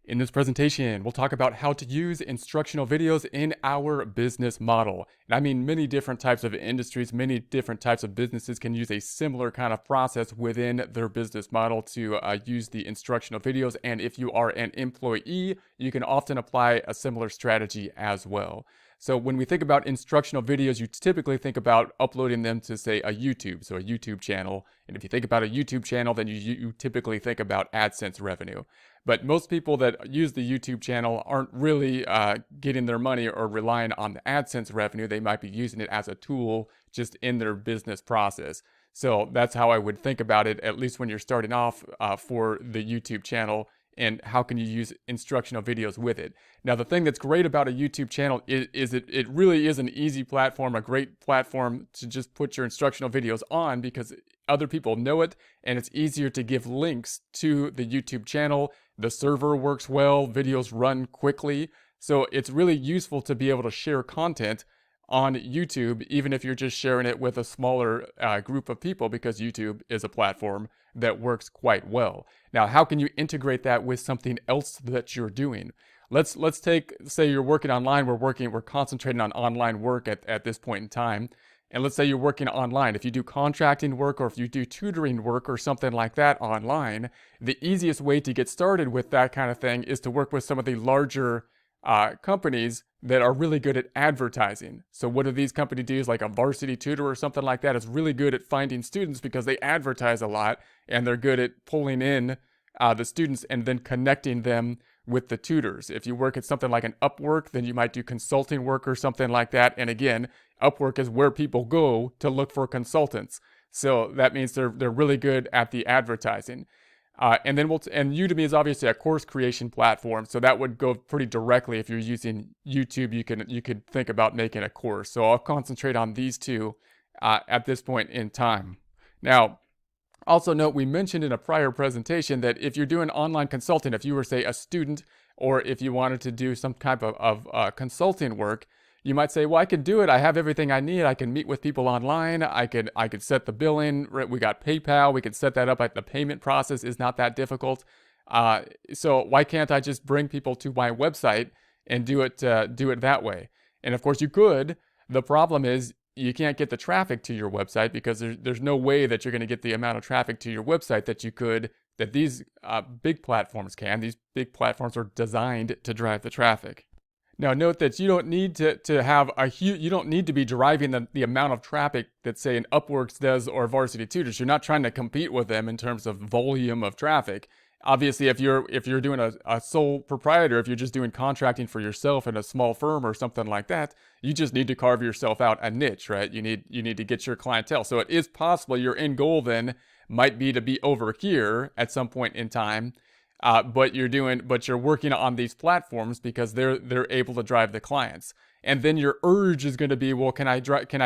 In this presentation, we'll talk about how to use instructional videos in our business model. And I mean, many different types of industries, many different types of businesses can use a similar kind of process within their business model to use the instructional videos. And if you are an employee, you can often apply a similar strategy as well. So when we think about instructional videos, you typically think about uploading them to, say, a YouTube, so a YouTube channel. And if you think about a YouTube channel, then you typically think about AdSense revenue. But most people that use the YouTube channel aren't really getting their money or relying on the AdSense revenue. They might be using it as a tool just in their business process. So that's how I would think about it, at least when you're starting off for the YouTube channel, and how can you use instructional videos with it. Now, the thing that's great about a YouTube channel is it really is an easy platform, a great platform to just put your instructional videos on because other people know it, and it's easier to give links to the YouTube channel. The server works well, videos run quickly, so it's really useful to be able to share content on YouTube, even if you're just sharing it with a smaller group of people, because YouTube is a platform that works quite well. Now, how can you integrate that with something else that you're doing? Let's take, say you're working online, we're concentrating on online work at this point in time. And let's say you're working online. If you do contracting work or if you do tutoring work or something like that online, the easiest way to get started with that kind of thing is to work with some of the larger companies that are really good at advertising. So what do these companies do? Like a Varsity Tutor or something like that is really good at finding students because they advertise a lot and they're good at pulling in the students and then connecting them with the tutors. If you work at something like an Upwork, then you might do consulting work or something like that. And again, Upwork is where people go to look for consultants. So that means they're really good at the advertising. And then and Udemy is obviously a course creation platform, so that would go pretty directly. If you're using YouTube, you could think about making a course. So I'll concentrate on these two at this point in time. Now, also note, we mentioned in a prior presentation that if you're doing online consulting, if you were, say, a student, or if you wanted to do some type of consulting work, you might say, well, I could do it. I have everything I need. I can meet with people online. I could set the billing. We got PayPal. We could set that up. The payment process is not that difficult. So why can't I just bring people to my website and do it that way? And of course you could. The problem is you can't get the traffic to your website because there's no way that you're going to get the amount of traffic to your website that these big platforms can. These big platforms are designed to drive the traffic. Now, note that you don't need to have you don't need to be driving the amount of traffic that, say, an Upworks does or Varsity Tutors. You're not trying to compete with them in terms of volume of traffic. Obviously, if you're doing a sole proprietor, if you're just doing contracting for yourself in a small firm or something like that, you just need to carve yourself out a niche, right? You need to get your clientele. So it is possible your end goal then might be to be over here at some point in time. But you're working on these platforms because they're able to drive the clients. And then your urge is going to be, well, can I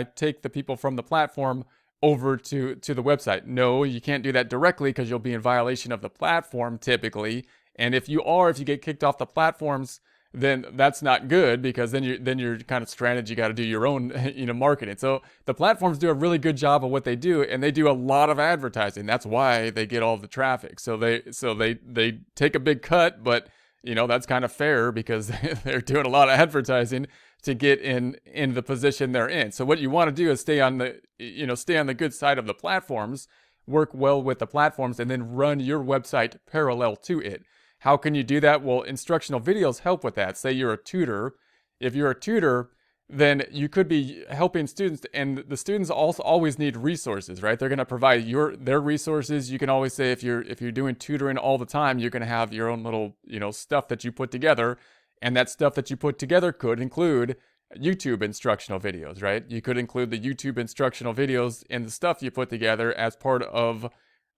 take the people from the platform over to the website? No, you can't do that directly because you'll be in violation of the platform typically. And if you get kicked off the platforms, then that's not good because then you're kind of stranded. You got to do your own, marketing. So the platforms do a really good job of what they do, and they do a lot of advertising. That's why they get all the traffic. So they take a big cut, but that's kind of fair because they're doing a lot of advertising to get in the position they're in. So what you want to do is stay on the good side of the platforms, work well with the platforms, and then run your website parallel to it. How can you do that? Well, instructional videos help with that. Say you're a tutor. If you're a tutor, then you could be helping students, and the students also always need resources, right? They're going to provide their resources. You can always say if you're doing tutoring all the time, you're going to have your own little, stuff that you put together, and that stuff that you put together could include YouTube instructional videos, right? You could include the YouTube instructional videos in the stuff you put together as part of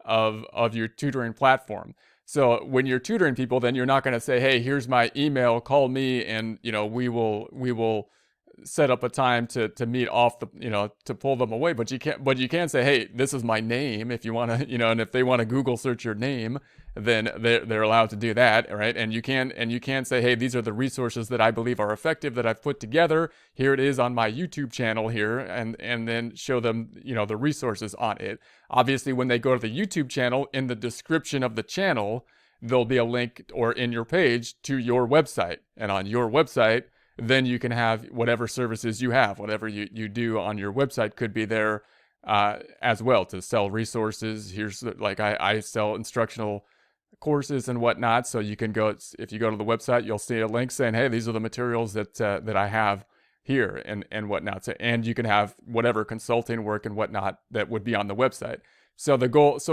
your tutoring platform. So when you're tutoring people, then you're not going to say, hey, here's my email, call me, and we will set up a time to meet off to pull them away. But you can say, hey, this is my name if you want to, and if they want to Google search your name, then they're allowed to do that, right? And you can say, hey, these are the resources that I believe are effective that I've put together. Here it is on my YouTube channel here, and then show them, the resources on it. Obviously, when they go to the YouTube channel, in the description of the channel, there'll be a link or in your page to your website. And on your website, then you can have whatever services you have, whatever you do on your website could be there as well to sell resources. Here's like I sell instructional courses and whatnot. So you can go, if you go to the website, you'll see a link saying, hey, these are the materials that I have here and whatnot. So, and you can have whatever consulting work and whatnot that would be on the website. So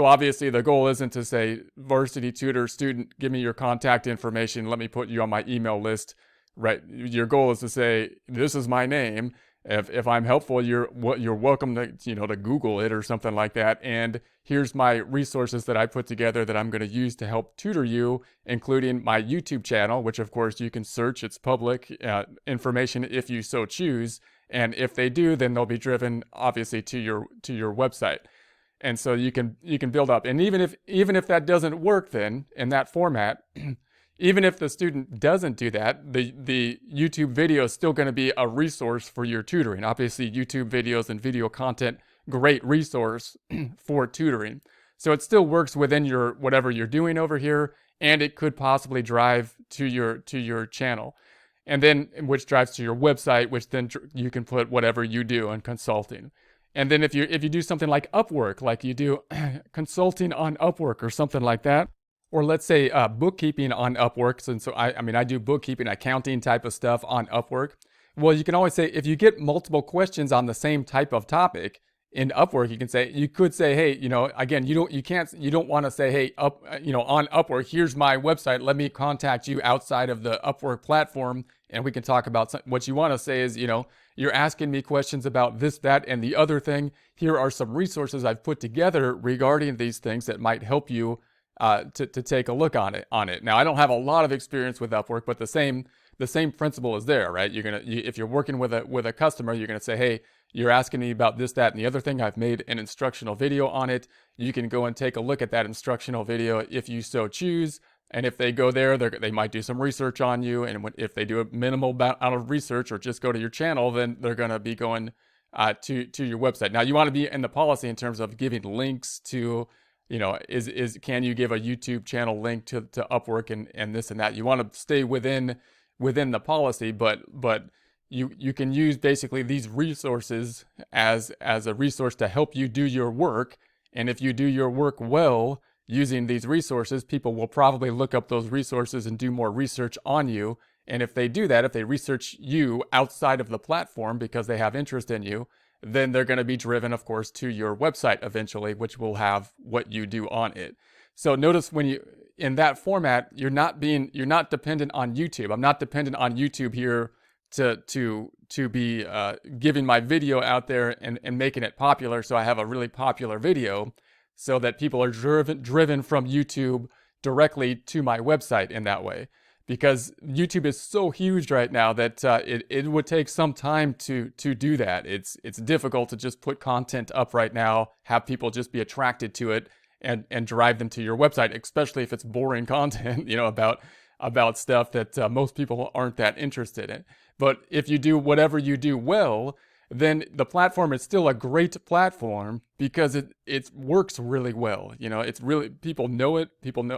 obviously the goal isn't to say, varsity tutor student, give me your contact information. Let me put you on my email list, right? Your goal is to say, this is my name. If I'm helpful, you're welcome to, to Google it or something like that. And here's my resources that I put together that I'm going to use to help tutor you, including my YouTube channel, which of course you can search. It's public information if you so choose. And if they do, then they'll be driven obviously to your website. And so you can build up. And even if that doesn't work, then in that format, even if the student doesn't do that, the YouTube video is still going to be a resource for your tutoring. Obviously, YouTube videos and video content, great resource for tutoring. So it still works within your whatever you're doing over here, and it could possibly drive to your channel, and then which drives to your website, which then you can put whatever you do in consulting. And then if you do something like Upwork, like you do consulting on Upwork or something like that, or let's say bookkeeping on Upwork. And so I do bookkeeping, accounting type of stuff on Upwork. Well, you can always say, if you get multiple questions on the same type of topic in Upwork, you could say, hey, again, you don't want to say, hey, on Upwork, here's my website. Let me contact you outside of the Upwork platform, and we can talk about what you want to say is, you're asking me questions about this, that, and the other thing. Here are some resources I've put together regarding these things that might help you to take a look on it. Now, I don't have a lot of experience with Upwork, but the same principle is there, right? If you're working with a customer, you're gonna say, hey, you're asking me about this, that, and the other thing. I've made an instructional video on it. You can go and take a look at that instructional video if you so choose. And if they go there, they might do some research on you. And if they do a minimal amount of research or just go to your channel, then they're gonna be going to your website. Now, you want to be in the policy in terms of giving links to, can you give a YouTube channel link to Upwork and this and that? You want to stay within the policy, but you can use basically these resources as a resource to help you do your work. And if you do your work well using these resources, people will probably look up those resources and do more research on you. And if they do that, if they research you outside of the platform because they have interest in you, then they're going to be driven, of course, to your website eventually, which will have what you do on it. So notice in that format, you're not dependent on YouTube. I'm not dependent on YouTube here to be giving my video out there and making it popular. So I have a really popular video so that people are driven from YouTube directly to my website in that way. Because YouTube is so huge right now that it would take some time to do that. It's difficult to just put content up right now, have people just be attracted to it and drive them to your website, especially if it's boring content, about stuff that most people aren't that interested in. But if you do whatever you do well, then the platform is still a great platform because it works really well. It's really, people know it,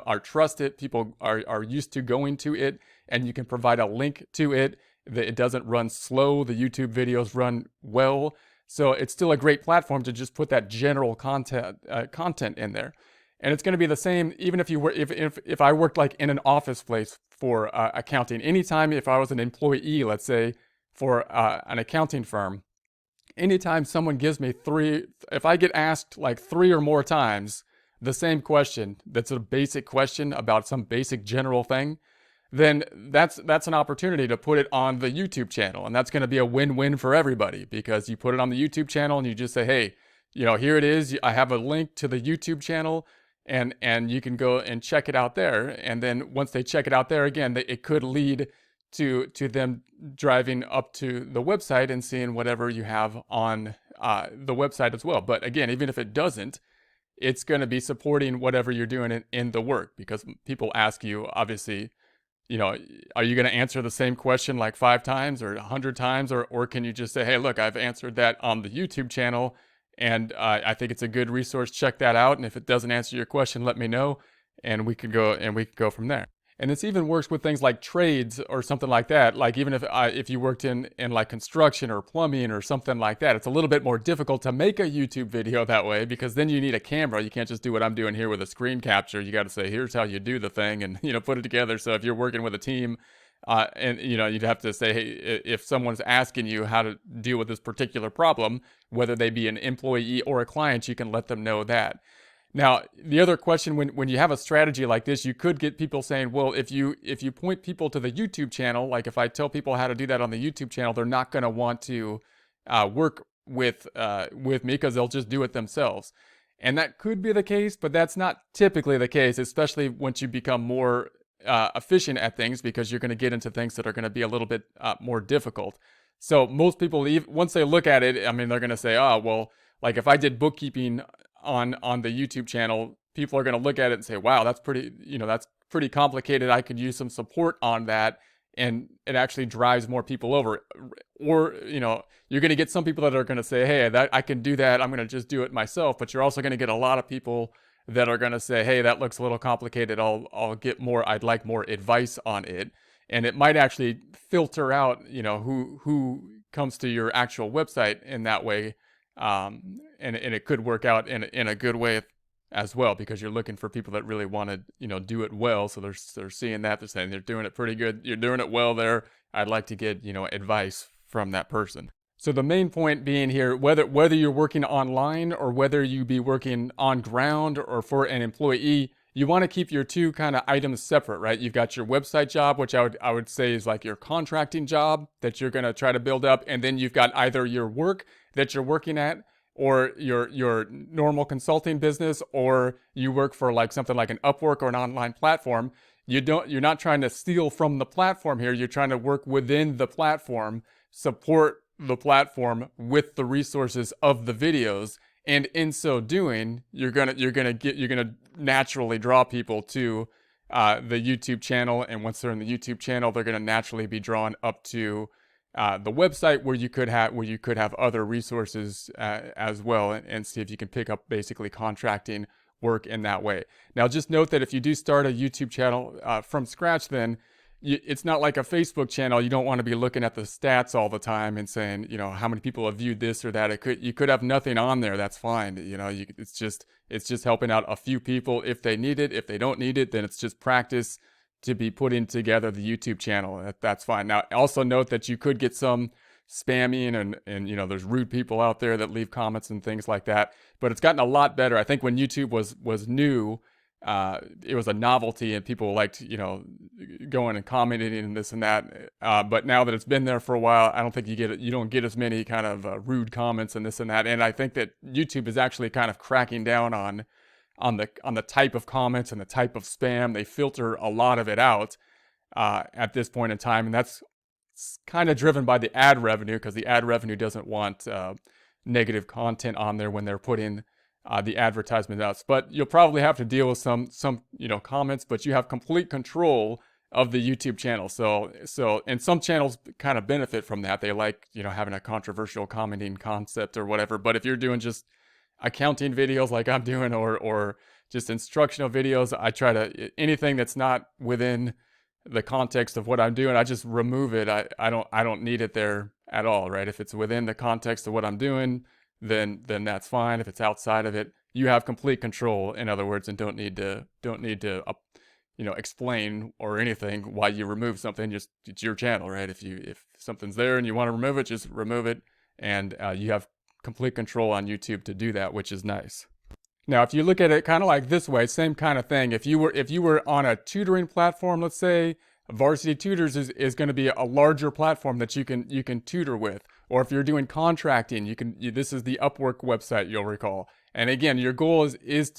are trust it, people are used to going to it, and you can provide a link to it. It doesn't run slow. The YouTube videos run well. So it's still a great platform to just put that general content in there. And it's going to be the same even if I worked like in an office place for accounting. Anytime if I was an employee, let's say, for an accounting firm, anytime someone gives me if I get asked like 3 or more times the same question, that's a basic question about some basic general thing, then that's an opportunity to put it on the YouTube channel. And that's going to be a win-win for everybody, because you put it on the YouTube channel and you just say, hey, here it is. I have a link to the YouTube channel, and you can go and check it out there. And then once they check it out there, again, it could lead to them driving up to the website and seeing whatever you have on the website as well. But again, even if it doesn't, it's going to be supporting whatever you're doing in the work, because people ask you, obviously, are you going to answer the same question like 5 times or 100 times? Or can you just say, hey, look, I've answered that on the YouTube channel, and I think it's a good resource. Check that out. And if it doesn't answer your question, let me know. and we could go from there. And this even works with things like trades or something like that. Like even if you worked in like construction or plumbing or something like that, it's a little bit more difficult to make a YouTube video that way, because then you need a camera. You can't just do what I'm doing here with a screen capture. You got to say, here's how you do the thing, and put it together. So if you're working with a team, and you'd have to say, hey, if someone's asking you how to deal with this particular problem, whether they be an employee or a client, you can let them know that. Now, the other question, when you have a strategy like this, you could get people saying, well, if you point people to the YouTube channel, like if I tell people how to do that on the YouTube channel, they're not going to want to work with me, because they'll just do it themselves. And that could be the case, but that's not typically the case, especially once you become more efficient at things, because you're going to get into things that are going to be a little bit more difficult. So most people, once they look at it, I mean, they're going to say, oh, well, like if I did bookkeeping on the YouTube channel, people are going to look at it and say, wow, that's pretty complicated. I could use some support on that. And it actually drives more people over. Or, you're going to get some people that are going to say, hey, I can do that. I'm going to just do it myself. But you're also going to get a lot of people that are going to say, hey, that looks a little complicated. I'd like more advice on it. And it might actually filter out, who comes to your actual website in that way. And it could work out in a good way as well, because you're looking for people that really want to, do it well. So they're seeing that, they're saying they're doing it pretty good. You're doing it well there. I'd like to get, advice from that person. So the main point being here, whether you're working online or whether you be working on ground or for an employee, you want to keep your two kind of items separate, right? You've got your website job, which I would say is like your contracting job that you're going to try to build up. And then you've got either your work that you're working at, or your normal consulting business, or you work for like something like an Upwork or an online platform. You're not trying to steal from the platform here. You're trying to work within the platform, support the platform with the resources of the videos. And in so doing, you're gonna naturally draw people to the YouTube channel. And once they're in the YouTube channel, they're gonna naturally be drawn up to the website, where you could have other resources as well, and see if you can pick up basically contracting work in that way. Now, just note that if you do start a YouTube channel from scratch, then it's not like a Facebook channel. You don't want to be looking at the stats all the time and saying, how many people have viewed this or that. You could have nothing on there. That's fine. It's just helping out a few people if they need it. If they don't need it, then it's just practice to be putting together the YouTube channel. That's fine. Now, also note that you could get some spamming and there's rude people out there that leave comments and things like that. But it's gotten a lot better. I think when YouTube was new, it was a novelty and people liked, going and commenting and this and that. But now that it's been there for a while, I don't think you don't get as many kind of rude comments and this and that. And I think that YouTube is actually kind of cracking down on the type of comments and the type of spam. They filter a lot of it out at this point in time, and that's kind of driven by the ad revenue, because the ad revenue doesn't want negative content on there when they're putting the advertisement out. But you'll probably have to deal with some comments, but you have complete control of the YouTube channel. So and some channels kind of benefit from that. They like having a controversial commenting concept or whatever. But if you're doing just accounting videos like I'm doing, or just instructional videos, I try to, anything that's not within the context of what I'm doing, I just remove it. I don't need it there at all, right? If it's within the context of what I'm doing, then that's fine. If it's outside of it, you have complete control, in other words, and don't need to explain or anything why you remove something. Just, it's your channel, right? If something's there and you want to remove it, just remove it, and you have complete control on YouTube to do that, which is nice. Now, if you look at it kind of like this way, same kind of thing. If you were on a tutoring platform, let's say, Varsity Tutors is going to be a larger platform that you can tutor with. Or if you're doing contracting, this is the Upwork website, you'll recall. And again, your goal is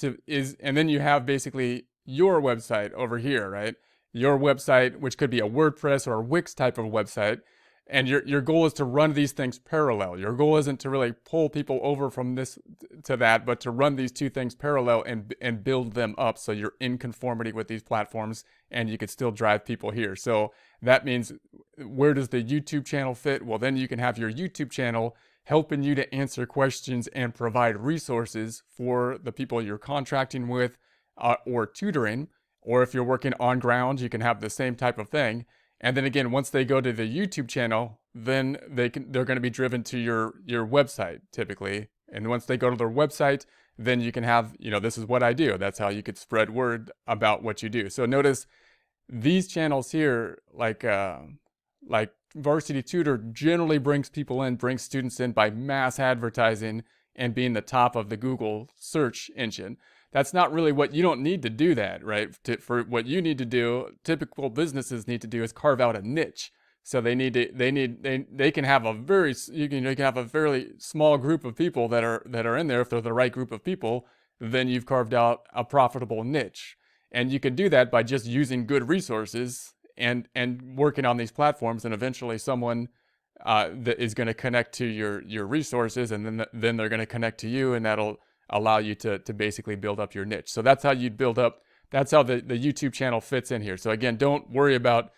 and then you have basically your website over here, right? Your website, which could be a WordPress or a Wix type of website. And your goal is to run these things parallel. Your goal isn't to really pull people over from this to that, but to run these two things parallel and build them up so you're in conformity with these platforms and you could still drive people here. So that means, where does the YouTube channel fit? Well, then you can have your YouTube channel helping you to answer questions and provide resources for the people you're contracting with, or tutoring, or if you're working on ground, you can have the same type of thing. And then again, once they go to the YouTube channel, then they're going to be driven to your website typically. And once they go to their website, then you can have, this is what I do. That's how you could spread word about what you do. So notice these channels here, like Varsity Tutor, generally brings people in, brings students in by mass advertising and being the top of the Google search engine. That's not really what you don't need to do that, right? For what you need to do, typical businesses need to do is carve out a niche. So they can have a very small group of people that are in there. If they're the right group of people, then you've carved out a profitable niche. And you can do that by just using good resources and working on these platforms, and eventually someone that is going to connect to your resources, and then they're going to connect to you, and that'll allow you to basically build up your niche. So that's how you build up. That's how the YouTube channel fits in here. So again, don't worry about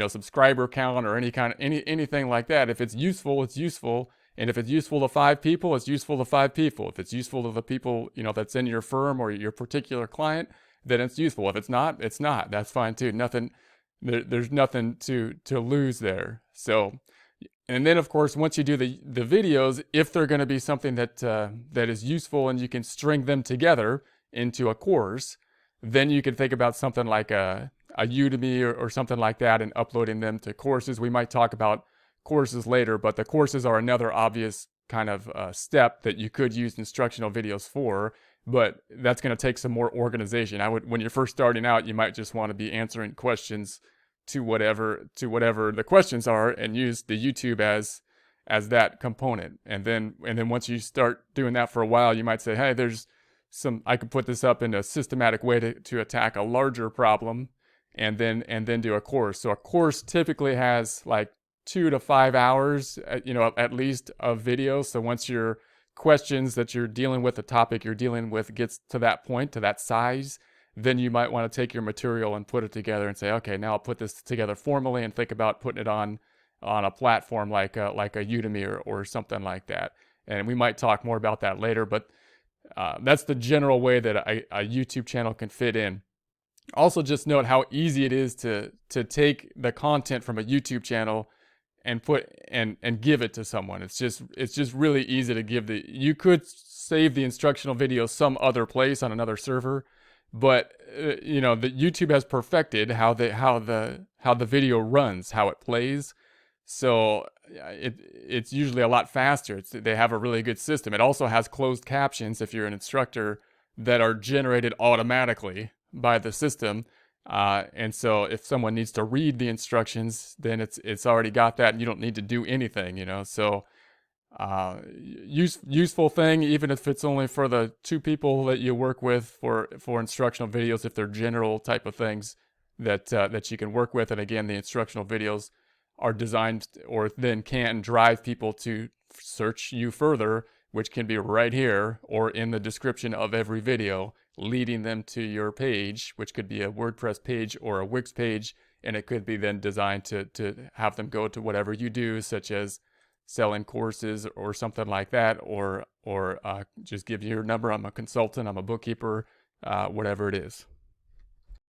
subscriber count or anything like that. If it's useful, it's useful. And if it's useful to 5 people, it's useful to 5 people. If it's useful to the people that's in your firm or your particular client, then it's useful. If it's not, it's not. That's fine too. There's nothing to lose there. So, and then of course, once you do the videos, if they're going to be something that is useful and you can string them together into a course, then you can think about something like a Udemy or something like that, and uploading them to courses. We might talk about courses later, but the courses are another obvious kind of step that you could use instructional videos for. But that's going to take some more organization. When you're first starting out, you might just want to be answering questions to whatever the questions are, and use the YouTube as that component. And then once you start doing that for a while, you might say, hey, I could put this up in a systematic way to attack a larger problem, and then do a course. So a course typically has like 2 to 5 hours, at least, of video. So once your questions that you're dealing with, the topic you're dealing with, gets to that point, to that size, then you might want to take your material and put it together and say, okay, now I'll put this together formally, and think about putting it on a platform like a Udemy or something like that. And we might talk more about that later, but that's the general way that a YouTube channel can fit in. Also, just note how easy it is to take the content from a YouTube channel and put and give it to someone. It's just really easy to give you could save the instructional video some other place on another server, but the YouTube has perfected how the video runs, how it plays. So it's usually a lot faster. They have a really good system. It also has closed captions, if you're an instructor, that are generated automatically by the system. And so if someone needs to read the instructions, then it's already got that, and you don't need to do anything, So useful thing, even if it's only for the 2 people that you work with for instructional videos, if they're general type of things that you can work with. And again, the instructional videos are designed, or then can drive people to search you further, which can be right here or in the description of every video, leading them to your page, which could be a WordPress page or a Wix page. And it could be then designed to have them go to whatever you do, such as selling courses or something like that, or just give you your number. I'm a consultant, I'm a bookkeeper, whatever it is.